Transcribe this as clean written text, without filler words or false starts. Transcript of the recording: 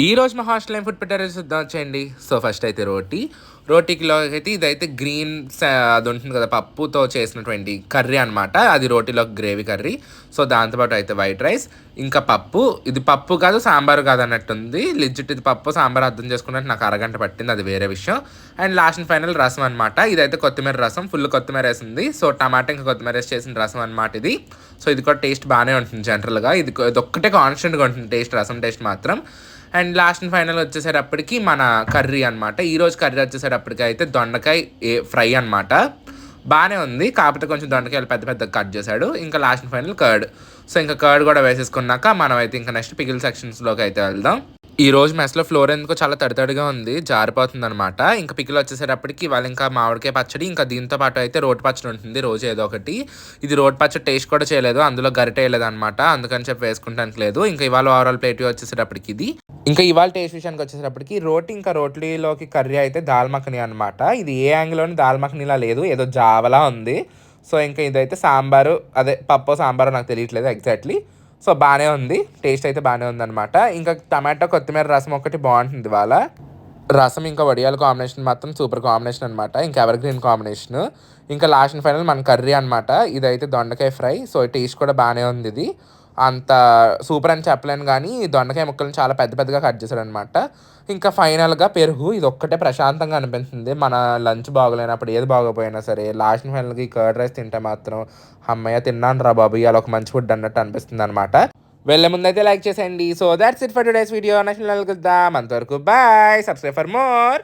ఈ రోజు మా హాస్టల్ ఏం ఫుడ్ పెట్టారో చూద్దాం వచ్చేయండి. సో ఫస్ట్ అయితే రోటీకిలో అయితే ఇదైతే గ్రీన్ అది ఉంటుంది కదా, పప్పుతో చేసినటువంటి కర్రీ అనమాట. అది రోటీలో గ్రేవీ కర్రీ. సో దాంతోపాటు అయితే వైట్ రైస్, ఇంకా పప్పు. ఇది పప్పు కాదు సాంబారు కాదు అన్నట్టుంది. లిజిట్ ఇది పప్పు సాంబార్ అర్థం చేసుకున్నట్టు నాకు అరగంట పట్టింది, అది వేరే విషయం. అండ్ లాస్ట్ అండ్ ఫైనల్ రసం అనమాట. ఇదైతే కొత్తిమీర రసం, ఫుల్ కొత్తిమీర వేసింది. సో టమాటా ఇంకా కొత్తిమీర వేసి చేసిన రసం అనమాట ఇది. సో ఇది కూడా టేస్ట్ బాగానే ఉంటుంది జనరల్గా. ఇది ఒక్కటే కాన్స్టెంట్గా ఉంటుంది టేస్ట్, రసం టేస్ట్ మాత్రం. అండ్ లాస్ట్ అండ్ ఫైనల్ వచ్చేసేటప్పటికి మన కర్రీ అనమాట. ఈరోజు కర్రీ వచ్చేసేటప్పటికి అయితే దొండకాయ ఫ్రై అనమాట. బాగానే ఉంది, కాకపోతే కొంచెం దొండకాయలు పెద్ద పెద్దగా కట్ చేశాడు. ఇంకా last and final curd. So ఇంకా కర్డ్ కూడా వేసేసుకున్నాక మనం అయితే ఇంకా నెక్స్ట్ పికిల్ సెక్షన్స్లోకి అయితే వెళ్దాం. ఈ రోజు మెస్లో ఫ్లోర్ ఎందుకో చాలా తడితడిగా ఉంది, జారిపోతుంది అనమాట. ఇంకా పికిల్ వచ్చేసేటప్పటికి ఇవాళ ఇంకా మామిడికాయ పచ్చడి, ఇంకా దీంతో పాటు అయితే రోటి పచ్చడి ఉంటుంది రోజు ఏదో ఒకటి. ఇది రోటి పచ్చడి టేస్ట్ కూడా చేయలేదు, అందులో గరిట వేయలేదు అనమాట, అందుకని చెప్పి వేసుకుంటానికి లేదు. ఇంకా ఇవాళ ఓవరాల్ ప్లేట్ వచ్చేసేటప్పటికి ఇది. ఇంకా ఇవాళ టేస్ట్ విషయానికి వచ్చేటప్పటికి రోటీ ఇంకా రోటీలోకి కర్రీ అయితే దాల్ మఖని అనమాట. ఇది ఏ యాంగిల్లోని దాల్ మఖనీలా లేదు, ఏదో జావలా ఉంది. సో ఇంకా ఇదైతే సాంబారు, అదే పప్పు సాంబారు నాకు తెలియట్లేదు ఎగ్జాక్ట్లీ. సో బాగానే ఉంది, టేస్ట్ అయితే బాగానే ఉందన్నమాట. ఇంకా టమాటో కొత్తిమీర రసం ఒకటి బాగుంటుంది ఇవాళ. రసం ఇంకా వడియాల కాంబినేషన్ మాత్రం సూపర్ కాంబినేషన్ అనమాట, ఇంకా ఎవర్ గ్రీన్ కాంబినేషన్. ఇంకా లాస్ట్ అండ్ ఫైనల్ మన కర్రీ అనమాట. ఇదైతే దొండకాయ ఫ్రై. సో టేస్ట్ కూడా బాగానే ఉంది. ఇది అంత సూపర్ అని చెప్పలేను, కానీ దొండకాయ ముక్కలను చాలా పెద్ద పెద్దగా కట్ చేశాడు అనమాట. ఇంకా ఫైనల్గా పెరుగు, ఇది ఒక్కటే ప్రశాంతంగా అనిపిస్తుంది. మన లంచ్ బాగోలేనప్పుడు ఏది బాగోపోయినా సరే లాస్ట్ అండ్ ఫైనల్గా ఈ కర్డ్ రైస్ తింటే మాత్రం అమ్మయ్య తిన్నాను రా బాబు ఇవాళ ఒక మంచి ఫుడ్ అన్నట్టు అనిపిస్తుంది అనమాట. వెళ్ళే ముందైతే లైక్ చేసేయండి. So that's it for today's video. Next కలుద్దాం, అంతవరకు బాయ్, సబ్స్క్రైబ్ ఫర్ మోర్.